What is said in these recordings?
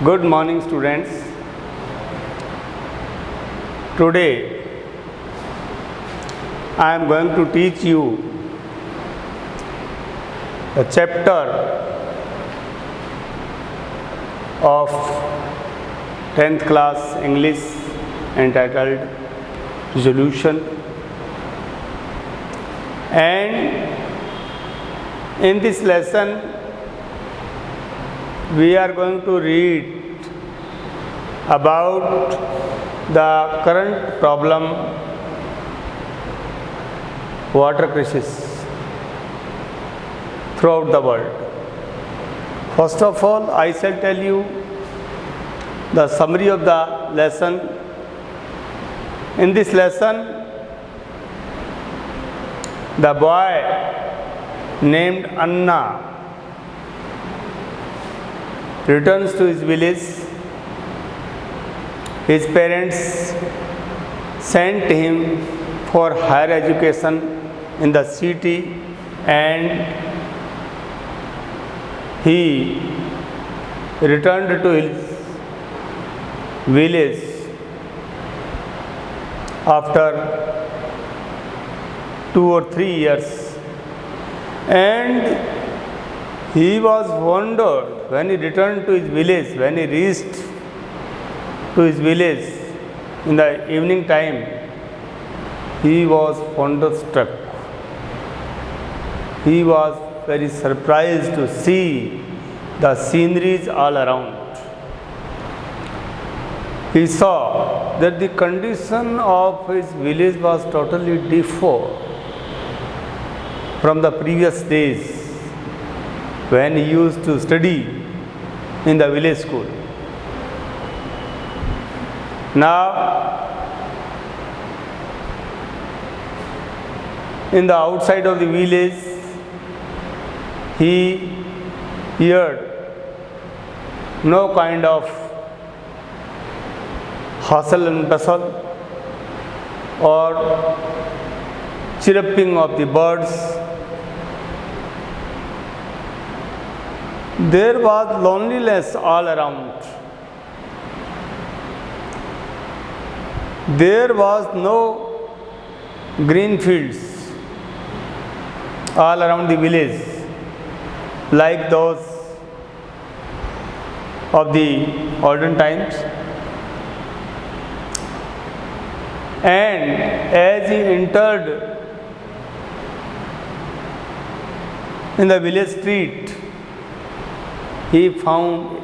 Good morning, students. Today I am going to teach you a chapter of 10th class English entitled Resolution, and in this lesson we are going to read about the current problem, water crisis throughout the world. First of all, I shall tell you the summary of the lesson. In this lesson, the boy named Anna returns to his village. His parents sent him for higher education in the city, and he returned to his village after 2 or 3 years, and he was wondered when he returned to his village, when he reached to his village in the evening time. He was wonderstruck. He was very surprised to see the sceneries all around. He saw that the condition of his village was totally different from the previous days when he used to study in the village school. Now, in the outside of the village, he heard no kind of hustle and bustle or chirping of the birds. There was loneliness all around. There was no green fields all around the village like those of the olden times. And as he entered in the village street, he found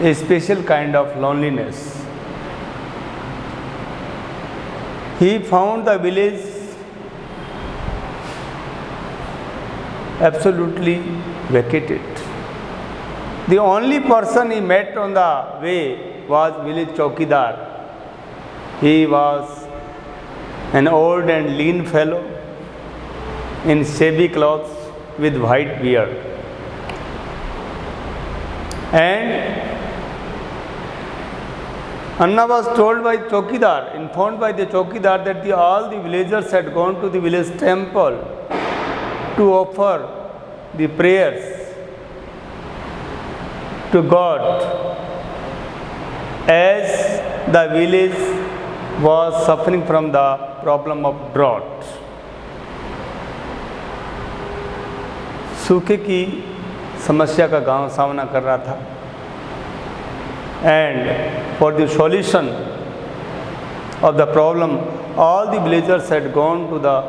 a special kind of loneliness. He found the village absolutely vacated. The only person he met on the way was village chowkidar. He was an old and lean fellow in shabby clothes with white beard. And Anna was told by chowkidar, informed by the chowkidar, that all the villagers had gone to the village temple to offer the prayers to God, as the village was suffering from the problem of drought. सूखे की समस्या का गांव सामना कर रहा था, and for the solution of the problem, all the villagers had gone to the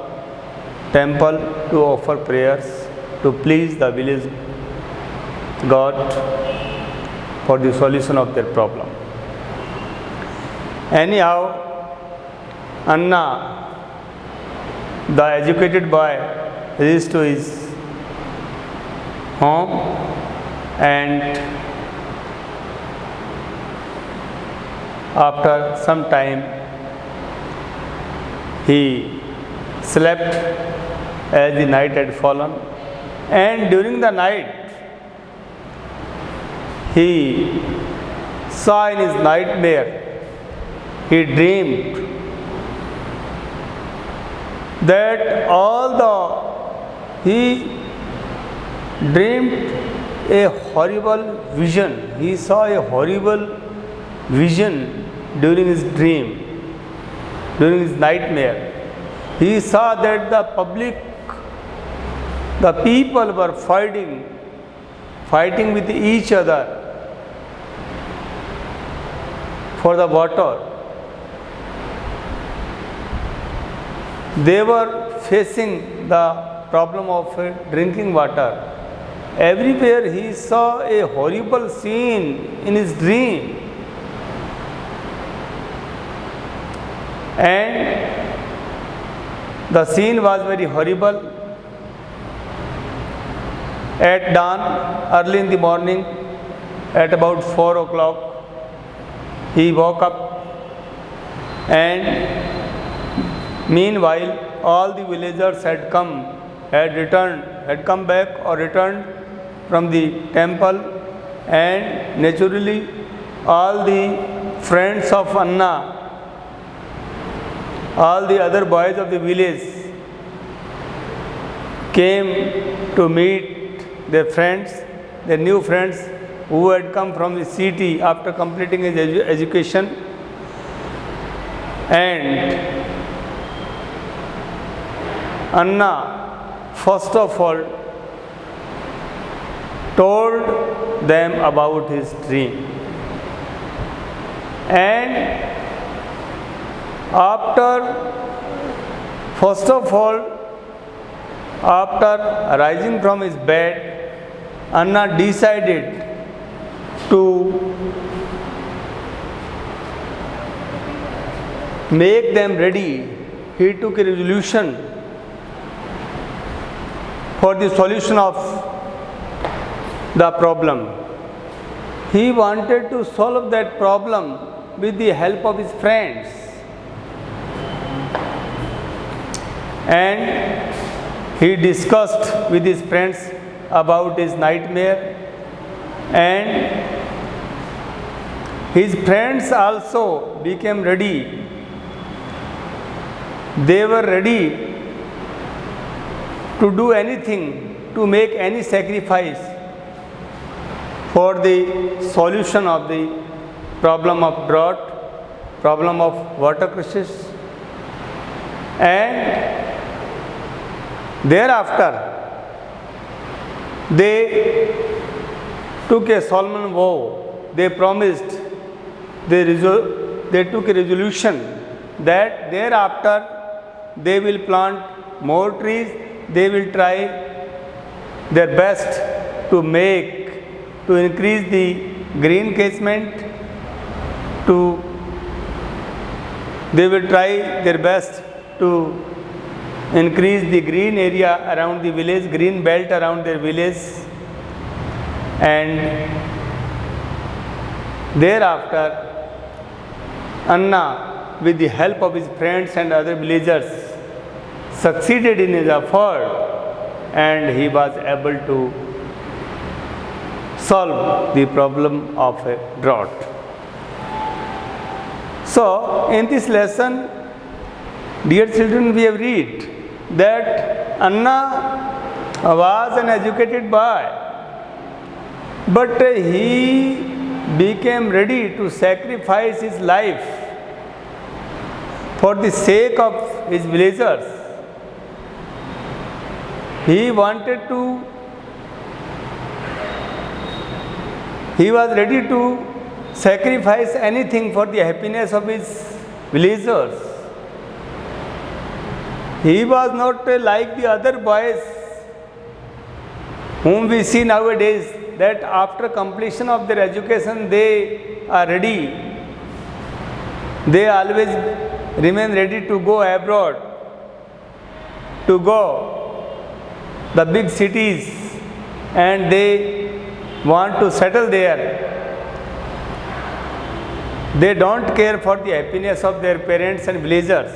temple to offer prayers to please the village God for the solution of their problem. Anyhow, Anna, the educated boy, reached to his home, and after some time he slept as the night had fallen, and during the night he saw in his nightmare, he dreamed that he dreamed a horrible vision. He saw a horrible vision during his dream, during his nightmare. He saw that the people were fighting with each other for the water. They were facing the problem of drinking water. Everywhere he saw a horrible scene in his dream. And the scene was very horrible. At dawn, early in the morning, at about 4 o'clock, he woke up, and meanwhile all the villagers had come back or returned from the temple, and naturally all the friends of Anna, all the other boys of the village came to meet their friends, their new friends who had come from the city after completing his education. And Anna, first of all, told them about his dream. And after rising from his bed, Anna decided to make them ready. He took a resolution for the solution of the problem. He wanted to solve that problem with the help of his friends. And he discussed with his friends about his nightmare, and his friends also became ready. They were ready to do anything, to make any sacrifice for the solution of the problem of drought, problem of water crisis. And thereafter they took a solemn vow. They promised, they took a resolution that thereafter they will plant more trees. They will try their best to increase the green casement, they will try their best to increase the green area around the village, green belt around their village. And thereafter Anna, with the help of his friends and other villagers, succeeded in his effort, and he was able to solve the problem of a drought. So in this lesson, dear children, we have read that Anna was an educated boy, but he became ready to sacrifice his life for the sake of his villagers. He was ready to sacrifice anything for the happiness of his villagers. He was not like the other boys whom we see nowadays, that after completion of their education they are ready. They always remain ready to go abroad, to go the big cities, and they want to settle there. They don't care for the happiness of their parents and villagers.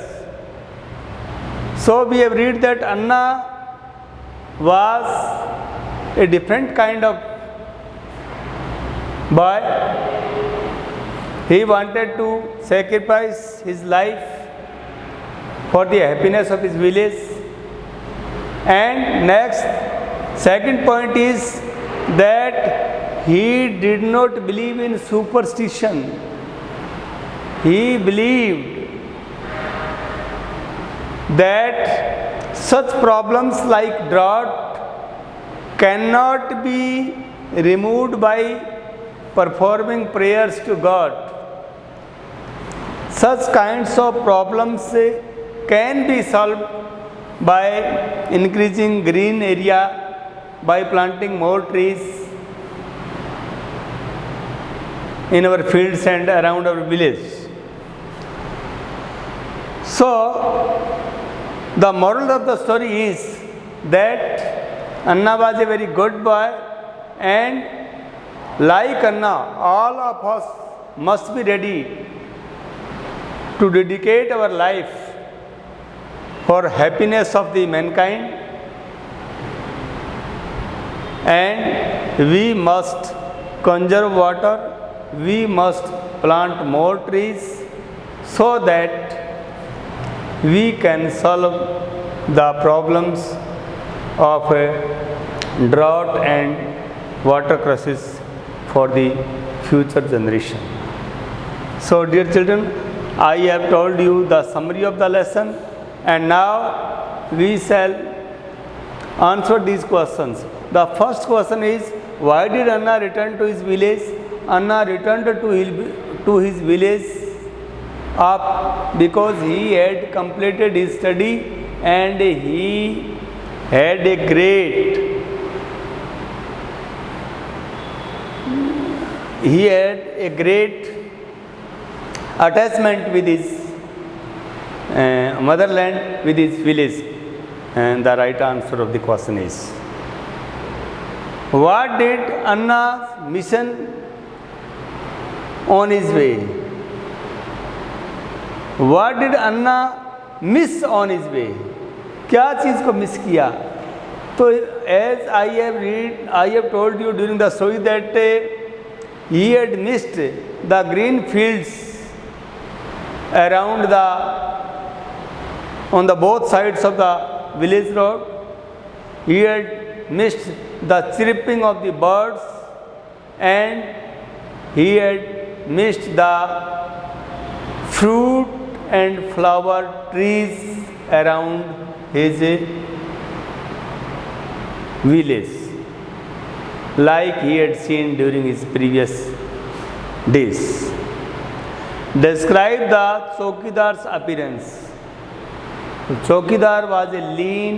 So we have read that Anna was a different kind of boy. He wanted to sacrifice his life for the happiness of his village. And next, second point is, that he did not believe in superstition. He believed that such problems like drought cannot be removed by performing prayers to God. Such kinds of problems can be solved by increasing green area, by planting more trees in our fields and around our village. So, the moral of the story is that Anna was a very good boy, and like Anna, all of us must be ready to dedicate our life for happiness of the mankind, and we must conserve water, we must plant more trees so that we can solve the problems of drought and water crisis for the future generation. So, dear children, I have told you the summary of the lesson, and now we shall answer these questions. The first question is, why did Anna return to his village? Anna returned to his village because he had completed his study and he had a great attachment with his motherland, with his village. And the right answer of the question is, what did Anna's mission on his way? What did Anna miss on his way? क्या चीज़ को miss किया? तो as I have told you during the story that he had missed the green fields around on the both sides of the village road. He had missed the chirping of the birds, and he had missed the fruit and flower trees around his village, like he had seen during his previous days. Describe the Chowkidar's appearance. Chowkidar was a lean,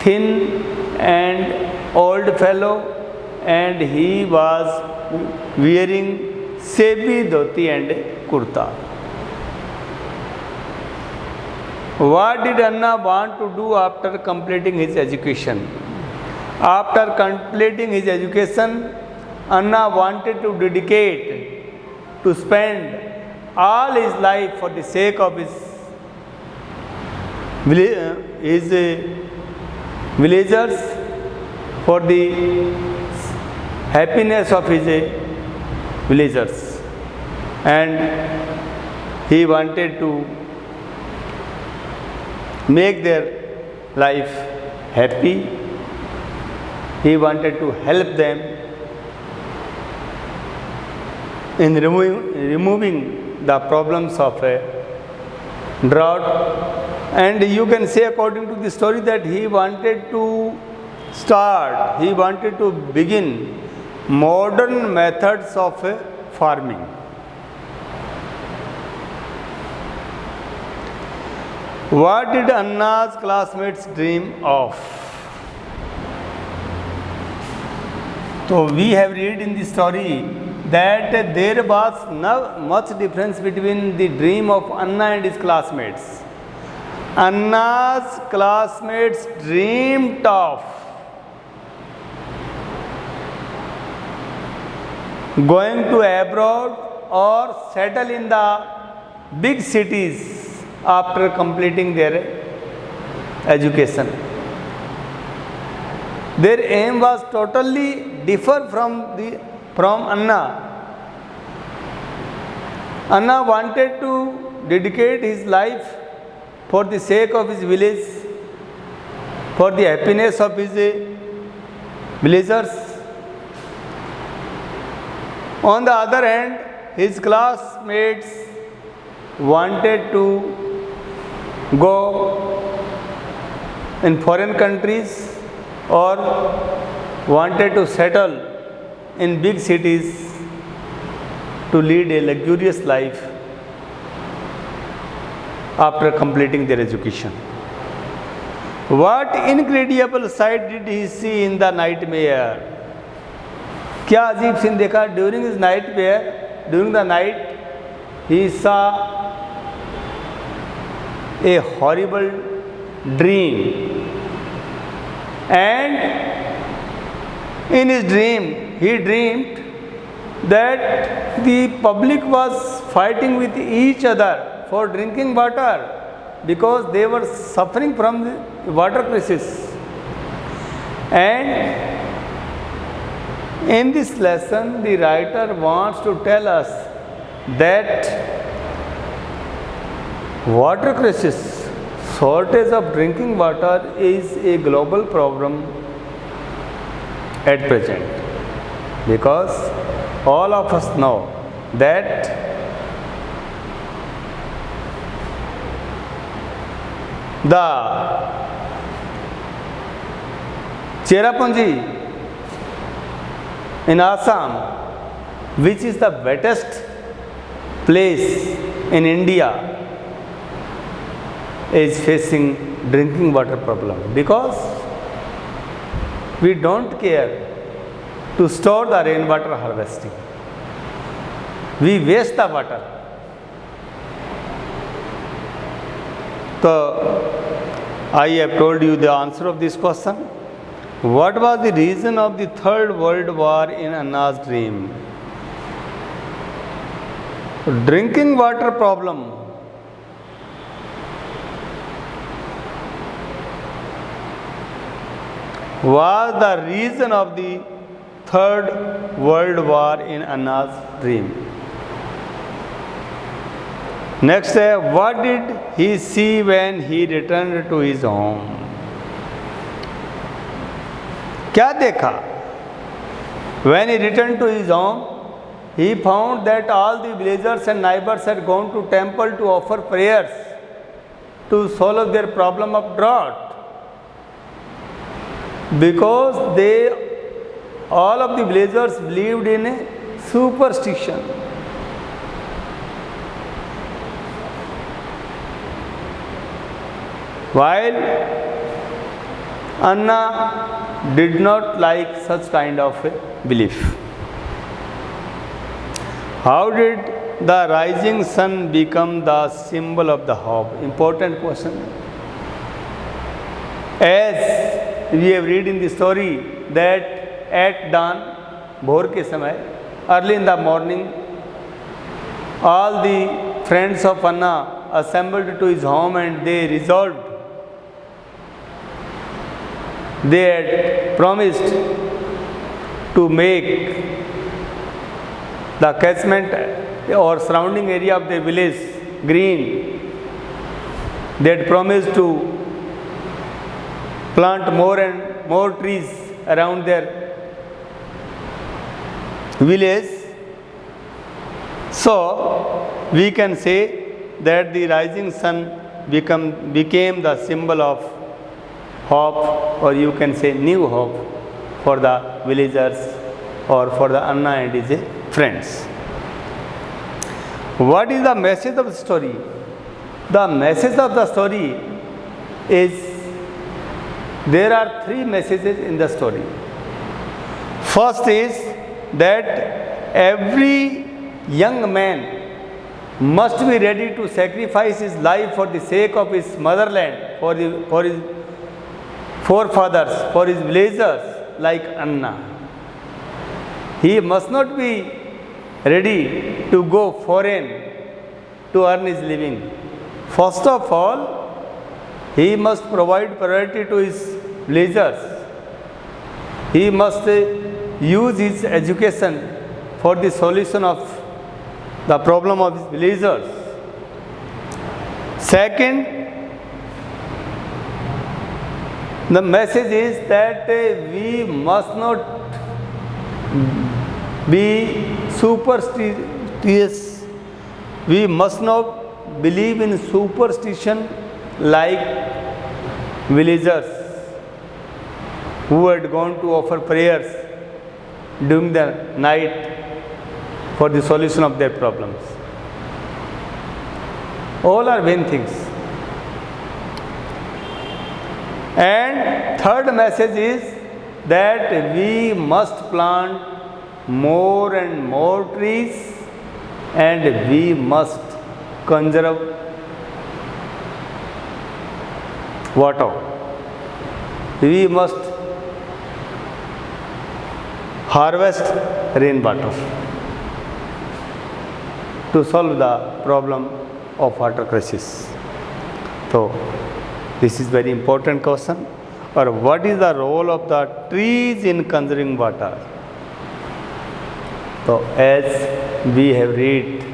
thin and old fellow, and he was wearing shabby dhoti and kurta. What did Anna want to do after completing his education? After completing his education, Anna wanted to dedicate, to spend all his life for the sake of his villagers, for the happiness of his villagers, and he wanted to make their life happy. He wanted to help them in removing the problems of drought. And you can say, according to the story, that he wanted to begin modern methods of farming. What did Anna's classmates dream of? So we have read in the story that there was not much difference between the dream of Anna and his classmates. Anna's classmates dreamed of going to abroad or settle in the big cities after completing their education. Their aim was totally different from Anna. Anna wanted to dedicate his life for the sake of his village, for the happiness of his villagers. On the other hand, his classmates wanted to go in foreign countries or wanted to settle in big cities to lead a luxurious life after completing their education. What incredible sight did he see in the nightmare? क्या अजीब scene देखा? During his nightmare, during the night, he saw a horrible dream, and in his dream he dreamed that the public was fighting with each other for drinking water because they were suffering from the water crisis. And in this lesson, the writer wants to tell us that water crisis, shortage of drinking water, is a global problem at present, because all of us know that the Cherrapunji in Assam, which is the wettest place in India, is facing drinking water problem because we don't care to store the rainwater harvesting. We waste the water. So, I have told you the answer of this question. What was the reason of the Third World War in Anna's dream? Drinking water problem. Was the reason of the Third World War in Anna's dream. Next, what did he see when he returned to his home? क्या देखा? When he returned to his home, he found that all the villagers and neighbors had gone to temple to offer prayers to solve their problem of drought, because all of the villagers believed in a superstition. While Anna did not like such kind of a belief. How did the rising sun become the symbol of the hope? Important question. As we have read in the story that at dawn, भोर के समय, early in the morning, all the friends of Anna assembled to his home and they resolved. They had promised to make the catchment or surrounding area of the village green. They had promised to plant more and more trees around their village. So we can say that the rising sun became the symbol of hope, or you can say new hope for the villagers or for the Anna and his friends. What is the message of the story? The message of the story is, there are three messages in the story. First is that every young man must be ready to sacrifice his life for the sake of his motherland, for his forefathers, for his villagers like Anna. He must not be ready to go foreign to earn his living. First of all, he must provide priority to his villagers. He must use his education for the solution of the problem of his villagers. Second, The message is that we must not be superstitious. We must not believe in superstition like villagers who had gone to offer prayers during the night for the solution of their problems. All are vain things. And third message is that we must plant more and more trees, and we must conserve water. We must harvest rainwater to solve the problem of water crisis. So, this is very important question. Or what is the role of the trees in conserving water? So, as we have read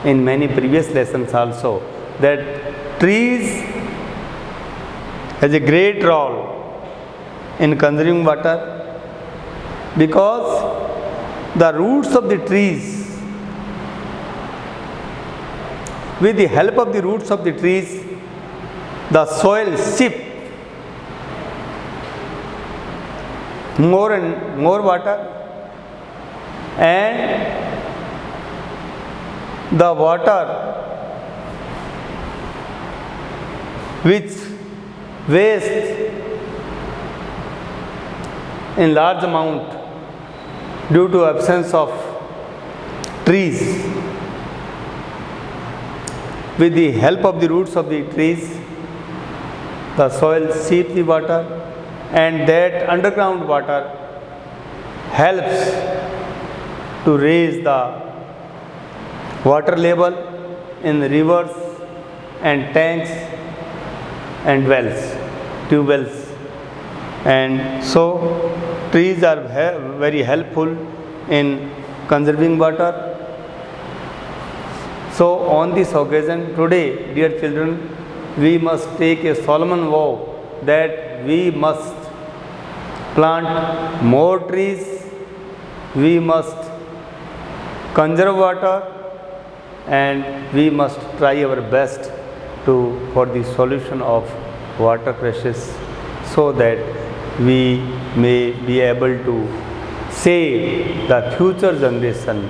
in many previous lessons also, that trees has a great role in conserving water, because the roots of the trees, with the help of the roots of the trees, the soil shifts more and more water, and the water which waste in large amount due to absence of trees, with the help of the roots of the trees, the soil seeps the water, and that underground water helps to raise the water level in rivers and tanks and wells, tube wells. And so trees are very helpful in conserving water. So on this occasion today, dear children, we must take a solemn vow that we must plant more trees, we must conserve water, and we must try our best for the solution of water crisis, so that we may be able to save the future generation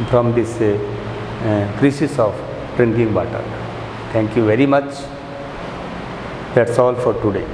from this crisis of drinking water. Thank you very much. That's all for today.